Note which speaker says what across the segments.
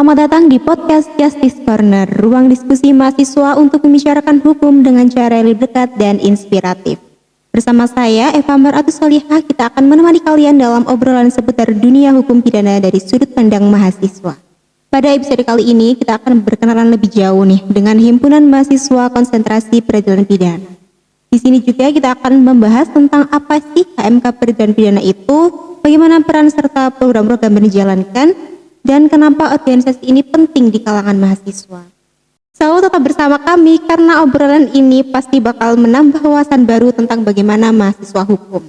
Speaker 1: Selamat datang di podcast Justice Corner, ruang diskusi mahasiswa untuk membicarakan hukum dengan cara yang lebih dekat dan inspiratif. Bersama saya, Eva Maratus Solihah, kita akan menemani kalian dalam obrolan seputar dunia hukum pidana dari sudut pandang mahasiswa. Pada episode kali ini, kita akan berkenalan lebih jauh nih dengan Himpunan Mahasiswa Konsentrasi Peradilan Pidana. Di sini juga kita akan membahas tentang apa sih HMK Peradilan Pidana itu, bagaimana peran serta program-program yang dijalankan, dan kenapa organisasi ini penting di kalangan mahasiswa. So, tetap bersama kami karena obrolan ini pasti bakal menambah wawasan baru tentang bagaimana mahasiswa hukum.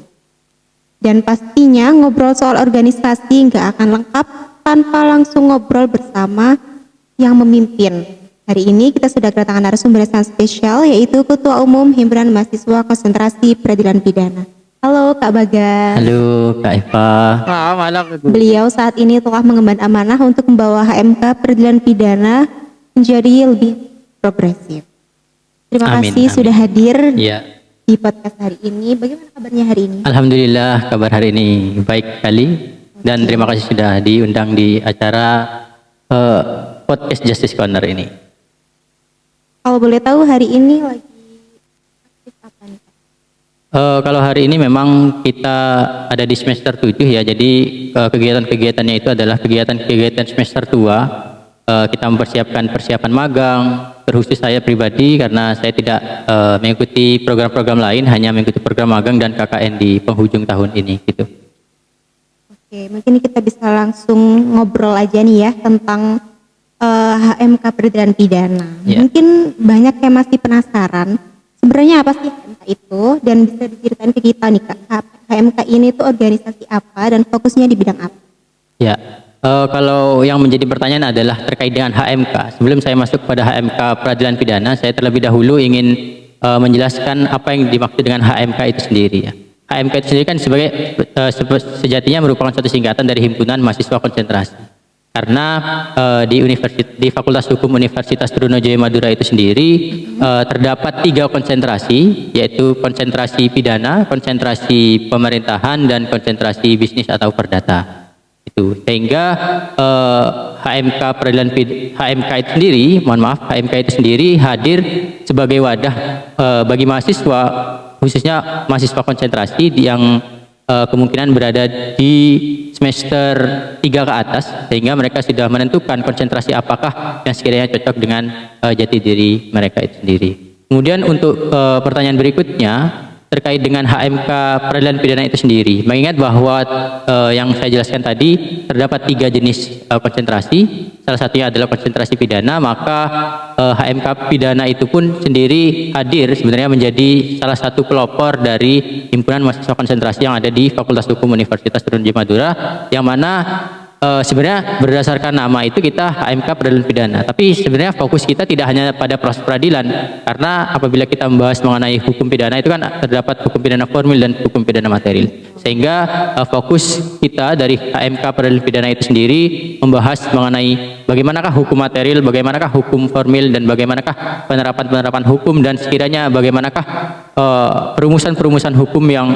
Speaker 1: Dan pastinya ngobrol soal organisasi nggak akan lengkap tanpa langsung ngobrol bersama yang memimpin. Hari ini kita sudah kedatangan narasumber yang sangat spesial, yaitu Ketua Umum Himpunan Mahasiswa Konsentrasi Peradilan Pidana. Halo Kak Bagas.
Speaker 2: Halo Kak Eva.
Speaker 1: Beliau saat ini telah mengemban amanah untuk membawa HMK Peradilan Pidana menjadi lebih progresif. Terima kasih sudah hadir di podcast hari ini. Bagaimana kabarnya hari ini?
Speaker 2: Alhamdulillah, kabar hari ini baik sekali. Dan terima kasih sudah diundang di acara podcast Justice Corner ini.
Speaker 1: Kalau boleh tahu hari ini lagi aktif apa nih?
Speaker 2: Kalau hari ini memang kita ada di semester 7 ya, jadi kegiatan-kegiatannya itu adalah kegiatan-kegiatan semester tua. Kita mempersiapkan persiapan magang, terkhusus saya pribadi karena saya tidak mengikuti program-program lain, hanya mengikuti program magang dan KKN di penghujung tahun ini gitu.
Speaker 1: Oke, mungkin kita bisa langsung ngobrol aja nih ya tentang HMK Peradilan Pidana. Mungkin banyak yang masih penasaran sebenarnya apa sih HMK itu, dan bisa diceritain ke kita nih Kak, HMK ini tuh organisasi apa dan fokusnya di bidang apa?
Speaker 2: Ya, kalau yang menjadi pertanyaan adalah terkait dengan HMK. Sebelum saya masuk pada HMK Peradilan Pidana, saya terlebih dahulu ingin menjelaskan apa yang dimaksud dengan HMK itu sendiri ya. HMK itu sendiri kan sebagai sejatinya merupakan suatu singkatan dari Himpunan Mahasiswa Konsentrasi. Karena di Fakultas Hukum Universitas Trunojoyo Madura itu sendiri terdapat 3 konsentrasi, yaitu konsentrasi pidana, konsentrasi pemerintahan, dan konsentrasi bisnis atau perdata. Itu sehingga HMK itu sendiri, HMK itu sendiri hadir sebagai wadah bagi mahasiswa, khususnya mahasiswa konsentrasi yang kemungkinan berada di semester 3 ke atas, sehingga mereka sudah menentukan konsentrasi apakah yang sekiranya cocok dengan jati diri mereka itu sendiri. Kemudian untuk pertanyaan berikutnya terkait dengan HMK Peradilan Pidana itu sendiri, mengingat bahwa yang saya jelaskan tadi terdapat 3 jenis konsentrasi, salah satunya adalah konsentrasi pidana, maka HMK pidana itu pun sendiri hadir sebenarnya menjadi salah satu pelopor dari Himpunan Mahasiswa Konsentrasi yang ada di Fakultas Hukum Universitas Trunojoyo Madura, yang mana sebenarnya berdasarkan nama itu kita HMK Peradilan Pidana, tapi sebenarnya fokus kita tidak hanya pada proses peradilan, karena apabila kita membahas mengenai hukum pidana itu kan terdapat hukum pidana formil dan hukum pidana material, sehingga fokus kita dari HMK Peradilan Pidana itu sendiri membahas mengenai bagaimanakah hukum material, bagaimanakah hukum formil, dan bagaimanakah penerapan hukum, dan sekiranya bagaimanakah perumusan hukum yang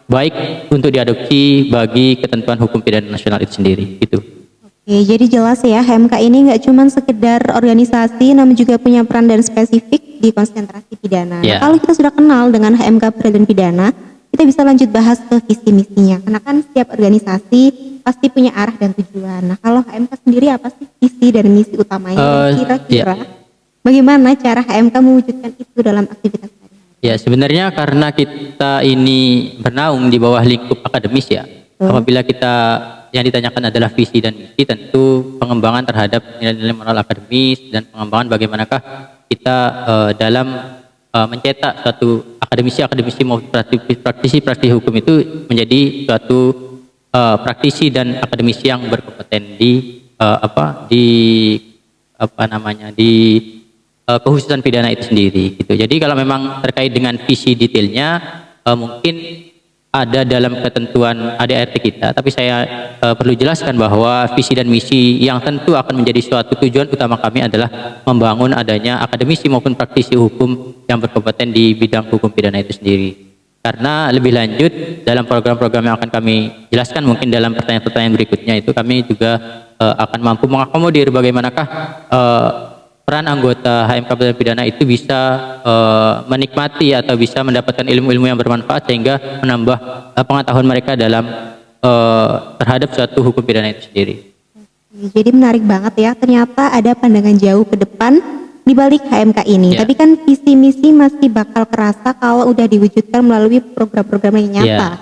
Speaker 2: baik untuk diadopsi bagi ketentuan hukum pidana nasional itu sendiri gitu.
Speaker 1: Oke, jadi jelas ya HMK ini nggak cuma sekedar organisasi, namun juga punya peran dan spesifik di konsentrasi pidana. Nah, kalau kita sudah kenal dengan HMK Peradilan Pidana, kita bisa lanjut bahas ke visi misinya, karena kan setiap organisasi pasti punya arah dan tujuan. Nah, kalau HMK sendiri apa sih visi dan misi utamanya? Kira-kira bagaimana cara HMK mewujudkan itu dalam aktivitas?
Speaker 2: Ya, sebenarnya karena kita ini bernaung di bawah lingkup akademis ya. Apabila kita yang ditanyakan adalah visi dan misi, tentu pengembangan terhadap nilai-nilai moral akademis dan pengembangan bagaimanakah kita dalam mencetak suatu akademisi maupun praktisi hukum itu menjadi suatu praktisi dan akademisi yang berkompeten di kekhususan pidana itu sendiri gitu. Jadi kalau memang terkait dengan visi detailnya mungkin ada dalam ketentuan ADART kita, tapi saya perlu jelaskan bahwa visi dan misi yang tentu akan menjadi suatu tujuan utama kami adalah membangun adanya akademisi maupun praktisi hukum yang berkompeten di bidang hukum pidana itu sendiri. Karena lebih lanjut dalam program-program yang akan kami jelaskan mungkin dalam pertanyaan-pertanyaan berikutnya itu, kami juga akan mampu mengakomodir bagaimanakah peran anggota HMK Pradilian Pidana itu bisa menikmati atau bisa mendapatkan ilmu-ilmu yang bermanfaat sehingga menambah pengetahuan mereka dalam terhadap suatu hukum pidana itu sendiri.
Speaker 1: Jadi menarik banget ya, ternyata ada pandangan jauh ke depan di balik HMK ini.
Speaker 2: Ya.
Speaker 1: Tapi kan visi misi masih bakal kerasa kalau udah diwujudkan melalui program-program yang nyata.
Speaker 2: Ya.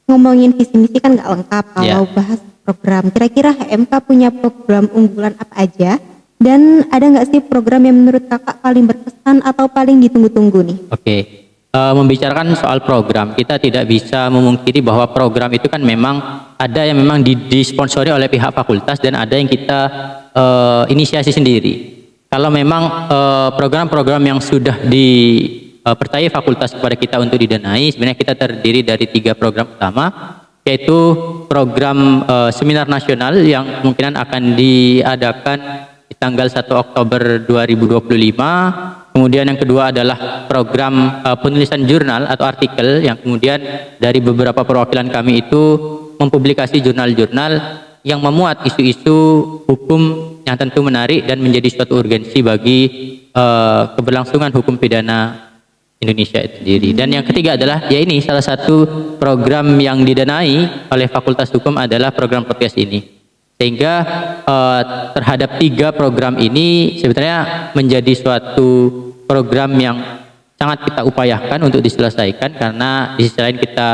Speaker 1: Ngomongin visi misi kan nggak lengkap kalau
Speaker 2: Ya.
Speaker 1: bahas program. Kira-kira HMK punya program unggulan apa aja? Dan ada nggak sih program yang menurut kakak paling berkesan atau paling ditunggu-tunggu nih?
Speaker 2: Oke. Membicarakan soal program, kita tidak bisa memungkiri bahwa program itu kan memang ada yang memang disponsori oleh pihak fakultas dan ada yang kita inisiasi sendiri. Kalau memang program-program yang sudah dipercayai fakultas kepada kita untuk didanai, sebenarnya kita terdiri dari 3 program utama, yaitu program seminar nasional yang kemungkinan akan diadakan di tanggal 1 Oktober 2025. Kemudian yang kedua adalah program penulisan jurnal atau artikel yang kemudian dari beberapa perwakilan kami itu mempublikasi jurnal-jurnal yang memuat isu-isu hukum yang tentu menarik dan menjadi suatu urgensi bagi keberlangsungan hukum pidana Indonesia itu sendiri. Dan yang ketiga adalah ya ini salah satu program yang didanai oleh Fakultas Hukum adalah program podcast ini. Sehingga terhadap 3 program ini sebenarnya menjadi suatu program yang sangat kita upayakan untuk diselesaikan, karena di sisi lain kita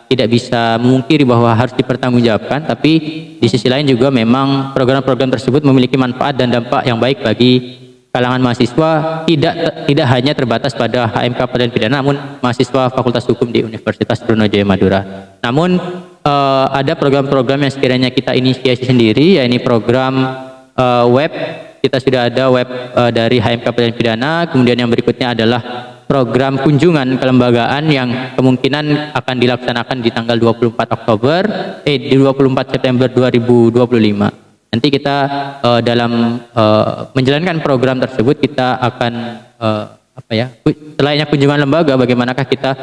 Speaker 2: tidak bisa memungkiri bahwa harus dipertanggungjawabkan, tapi di sisi lain juga memang program-program tersebut memiliki manfaat dan dampak yang baik bagi kalangan mahasiswa, tidak hanya terbatas pada HMK Pradilian Pidana, namun mahasiswa Fakultas Hukum di Universitas Trunojoyo Madura. Namun ada program-program yang sekiranya kita inisiasi sendiri, yaitu program web. Kita sudah ada web dari HMK Pradilian Pidana. Kemudian yang berikutnya adalah program kunjungan kelembagaan yang kemungkinan akan dilaksanakan di tanggal 24 September 2025. Nanti kita dalam menjalankan program tersebut kita akan selainnya kunjungan lembaga, bagaimanakah kita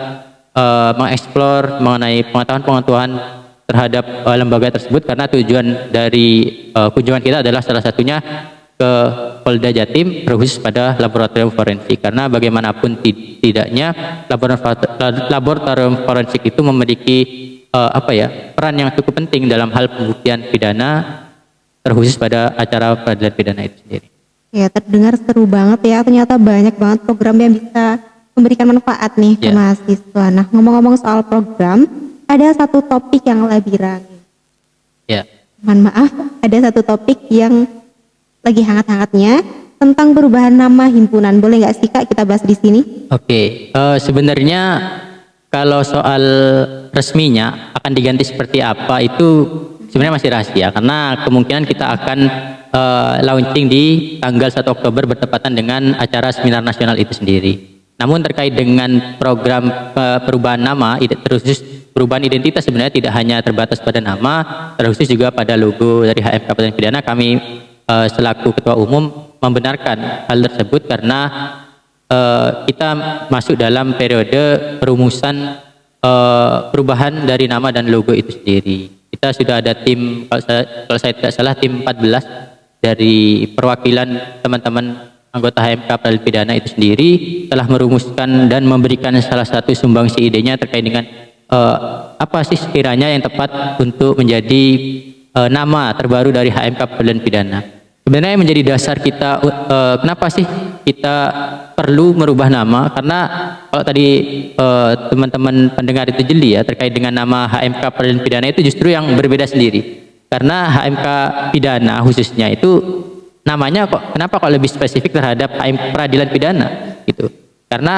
Speaker 2: mengeksplor mengenai pengetahuan-pengetahuan terhadap lembaga tersebut, karena tujuan dari kunjungan kita adalah salah satunya ke Polda Jatim khusus pada laboratorium forensik, karena bagaimanapun tidaknya laboratorium forensik itu memiliki peran yang cukup penting dalam hal pembuktian pidana, terkhusus pada acara peradilan pidana itu sendiri.
Speaker 1: Ya, terdengar seru banget ya, ternyata banyak banget program yang bisa memberikan manfaat nih ke mahasiswa. Nah, ngomong-ngomong soal program, ada satu topik yang labiran.
Speaker 2: Ya.
Speaker 1: Mohon maaf, ada satu topik yang lagi hangat-hangatnya tentang perubahan nama himpunan. Boleh nggak sih Kak kita bahas di sini?
Speaker 2: Oke, sebenarnya kalau soal resminya akan diganti seperti apa itu sebenarnya masih rahasia, karena kemungkinan kita akan launching di tanggal 1 Oktober bertepatan dengan acara seminar nasional itu sendiri. Namun terkait dengan program perubahan nama, terkhusus perubahan identitas, sebenarnya tidak hanya terbatas pada nama, terkhusus juga pada logo dari HMK Pradilian Pidana. Kami selaku Ketua Umum membenarkan hal tersebut karena kita masuk dalam periode perumusan perubahan dari nama dan logo itu sendiri. Kita sudah ada tim, kalau saya tidak salah tim 14 dari perwakilan teman-teman anggota HMK Pradilian Pidana itu sendiri telah merumuskan dan memberikan salah satu sumbangsi idenya terkait dengan apa sih sekiranya yang tepat untuk menjadi nama terbaru dari HMK Pradilian Pidana. Sebenarnya menjadi dasar kita kenapa sih kita perlu merubah nama, karena kalau tadi teman-teman pendengar itu jeli ya terkait dengan nama HMK Pradilian Pidana itu justru yang berbeda sendiri. Karena HMK Pidana khususnya itu namanya kenapa kok lebih spesifik terhadap HMK Peradilan Pidana gitu. Karena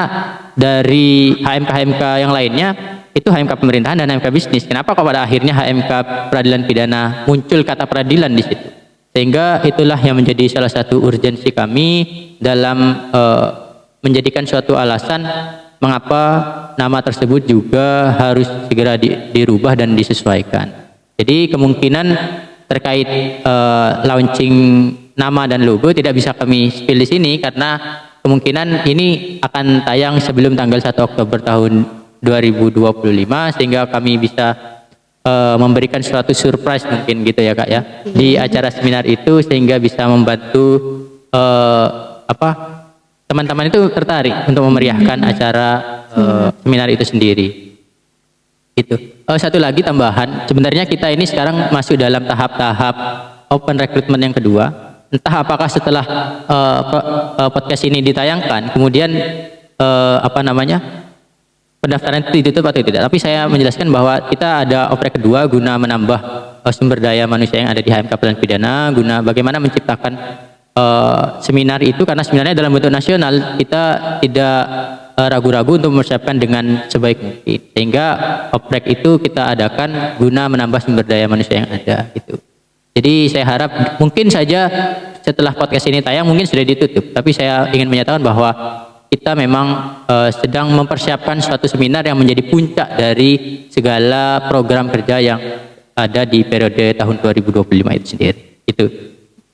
Speaker 2: dari HMK yang lainnya itu HMK pemerintahan dan HMK bisnis. Kenapa kok pada akhirnya HMK Peradilan Pidana muncul kata peradilan di situ? Sehingga itulah yang menjadi salah satu urgensi kami dalam menjadikan suatu alasan mengapa nama tersebut juga harus segera dirubah dan disesuaikan. Jadi kemungkinan terkait launching nama dan logo tidak bisa kami spill di sini karena kemungkinan ini akan tayang sebelum tanggal 1 Oktober tahun 2025, sehingga kami bisa memberikan suatu surprise mungkin gitu ya Kak ya di acara seminar itu, sehingga bisa membantu teman-teman itu tertarik untuk memeriahkan acara seminar itu sendiri. Itu. Satu lagi tambahan, sebenarnya kita ini sekarang masuk dalam tahap-tahap open recruitment yang kedua. Entah apakah setelah podcast ini ditayangkan, kemudian pendaftaran itu ditutup atau tidak. Tapi saya menjelaskan bahwa kita ada oprek kedua guna menambah sumber daya manusia yang ada di HMK Peradilan Pidana, guna bagaimana menciptakan seminar itu, karena seminarnya dalam bentuk nasional, kita tidak ragu-ragu untuk mempersiapkan dengan sebaik mungkin, sehingga oprek itu kita adakan guna menambah sumber daya manusia yang ada gitu. Jadi saya harap mungkin saja setelah podcast ini tayang mungkin sudah ditutup, tapi saya ingin menyatakan bahwa kita memang sedang mempersiapkan suatu seminar yang menjadi puncak dari segala program kerja yang ada di periode tahun 2025 itu sendiri. Itu.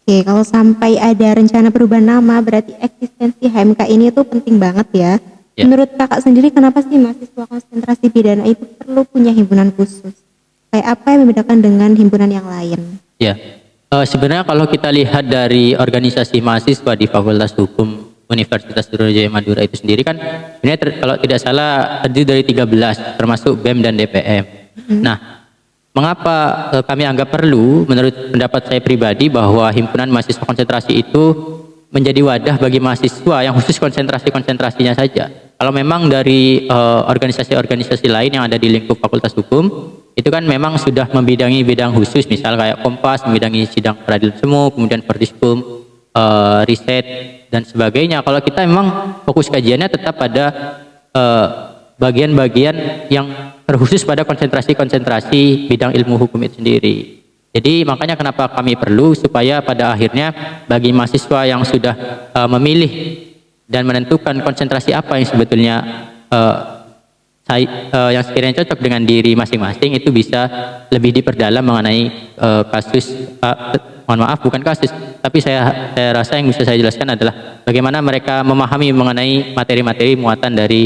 Speaker 1: Oke, kalau sampai ada rencana perubahan nama, berarti eksistensi HMK ini tuh penting banget ya.
Speaker 2: Ya.
Speaker 1: Menurut kakak sendiri, kenapa sih mahasiswa konsentrasi pidana itu perlu punya himpunan khusus? Kayak apa yang membedakan dengan himpunan yang lain?
Speaker 2: Ya, sebenarnya kalau kita lihat dari organisasi mahasiswa di Fakultas Hukum Universitas Sriwijaya Madura itu sendiri kan, sebenarnya kalau tidak salah terdiri dari 13, termasuk BEM dan DPM. Nah, mengapa kami anggap perlu, menurut pendapat saya pribadi, bahwa himpunan mahasiswa konsentrasi itu menjadi wadah bagi mahasiswa yang khusus konsentrasinya saja. Kalau memang dari organisasi-organisasi lain yang ada di lingkup Fakultas Hukum, itu kan memang sudah membidangi bidang khusus, misal kayak Kompas membidangi sidang peradilan semu, kemudian Perdiskum, riset dan sebagainya. Kalau kita memang fokus kajiannya tetap pada bagian-bagian yang terkhusus pada konsentrasi-konsentrasi bidang ilmu hukum itu sendiri. Jadi makanya kenapa kami perlu, supaya pada akhirnya bagi mahasiswa yang sudah memilih dan menentukan konsentrasi apa yang sebetulnya yang sekiranya cocok dengan diri masing-masing, itu bisa lebih diperdalam mengenai kasus, mohon maaf bukan kasus, tapi saya rasa yang bisa saya jelaskan adalah bagaimana mereka memahami mengenai materi-materi muatan dari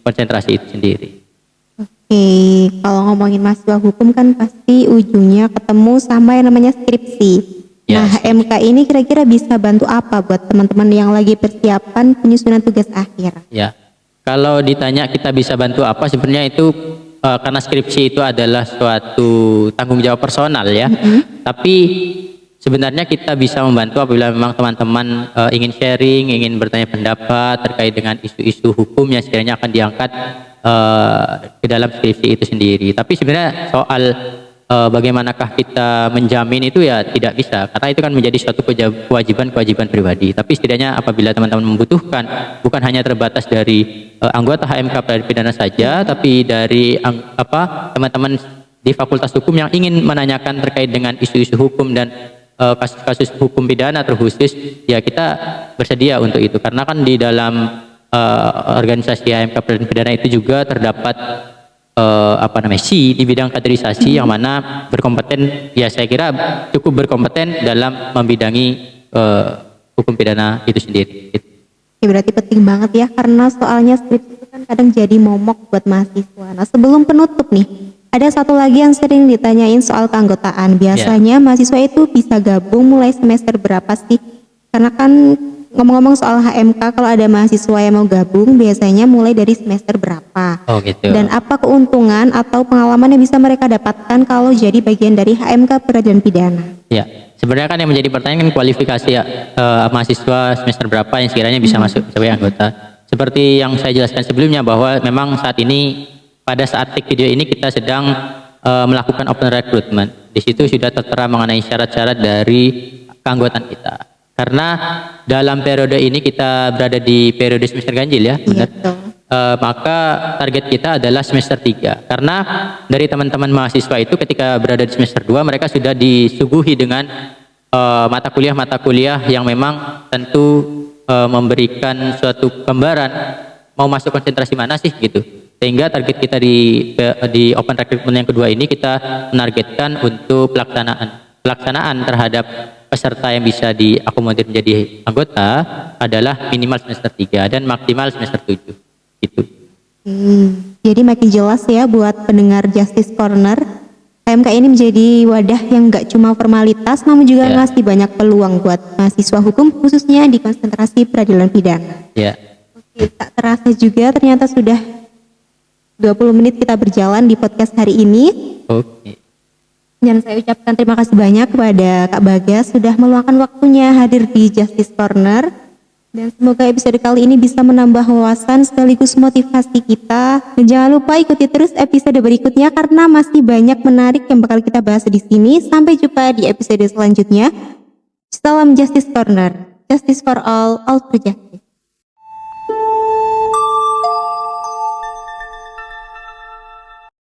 Speaker 2: konsentrasi itu sendiri.
Speaker 1: Oke, kalau ngomongin mahasiswa hukum kan pasti ujungnya ketemu sama yang namanya skripsi.
Speaker 2: Ya,
Speaker 1: Nah, HMK ini kira-kira bisa bantu apa buat teman-teman yang lagi persiapan penyusunan tugas akhir?
Speaker 2: Ya, kalau ditanya kita bisa bantu apa, sebenarnya itu karena skripsi itu adalah suatu tanggung jawab personal ya. Tapi sebenarnya kita bisa membantu apabila memang teman-teman ingin sharing, ingin bertanya pendapat terkait dengan isu-isu hukum yang sekiranya akan diangkat ke dalam skripsi itu sendiri. Tapi sebenarnya soal bagaimanakah kita menjamin itu ya tidak bisa, karena itu kan menjadi suatu kewajiban pribadi. Tapi setidaknya apabila teman-teman membutuhkan, bukan hanya terbatas dari anggota HMK Peradilan Pidana saja, tapi dari teman-teman di Fakultas Hukum yang ingin menanyakan terkait dengan isu-isu hukum dan kasus-kasus hukum pidana terkhusus, ya kita bersedia untuk itu. Karena kan di dalam organisasi HMK Peradilan Pidana itu juga terdapat di bidang kaderisasi yang mana berkompeten, ya saya kira cukup berkompeten dalam membidangi hukum pidana itu sendiri.
Speaker 1: Ya, berarti penting banget ya, karena soalnya skripsi itu kan kadang jadi momok buat mahasiswa. Nah, sebelum penutup nih, ada satu lagi yang sering ditanyain soal keanggotaan. Biasanya mahasiswa itu bisa gabung mulai semester berapa sih? Karena kan ngomong-ngomong soal HMK, kalau ada mahasiswa yang mau gabung biasanya mulai dari semester berapa?
Speaker 2: Oh gitu.
Speaker 1: Dan apa keuntungan atau pengalaman yang bisa mereka dapatkan kalau jadi bagian dari HMK Peradilan Pidana?
Speaker 2: Ya, sebenarnya kan yang menjadi pertanyaan kan kualifikasi ya, mahasiswa semester berapa yang sekiranya bisa masuk sebagai anggota. Seperti yang saya jelaskan sebelumnya, bahwa memang saat ini pada saat take video ini kita sedang melakukan open recruitment. Di situ sudah tertera mengenai syarat-syarat dari keanggotaan kita. Karena dalam periode ini kita berada di periode semester ganjil ya, benar? Maka target kita adalah semester 3. Karena dari teman-teman mahasiswa itu ketika berada di semester 2 mereka sudah disuguhi dengan mata kuliah yang memang tentu memberikan suatu gambaran mau masuk konsentrasi mana sih gitu. Sehingga target kita di open recruitment yang kedua ini, kita menargetkan untuk pelaksanaan terhadap peserta yang bisa diakomodir menjadi anggota adalah minimal semester 3 dan maksimal semester 7 gitu.
Speaker 1: Jadi makin jelas ya buat pendengar Justice Corner, HMK ini menjadi wadah yang nggak cuma formalitas, namun juga
Speaker 2: Ya.
Speaker 1: ngasih banyak peluang buat mahasiswa hukum, khususnya di konsentrasi peradilan pidana.
Speaker 2: Ya.
Speaker 1: Oke, tak terasa juga ternyata sudah 20 menit kita berjalan di podcast hari ini.
Speaker 2: Oke.
Speaker 1: Dan saya ucapkan terima kasih banyak kepada Kak Bagas sudah meluangkan waktunya hadir di Justice Corner. Dan semoga episode kali ini bisa menambah wawasan sekaligus motivasi kita. Dan jangan lupa ikuti terus episode berikutnya karena masih banyak menarik yang bakal kita bahas di sini. Sampai jumpa di episode selanjutnya. Salam Justice Corner. Justice for all for justice.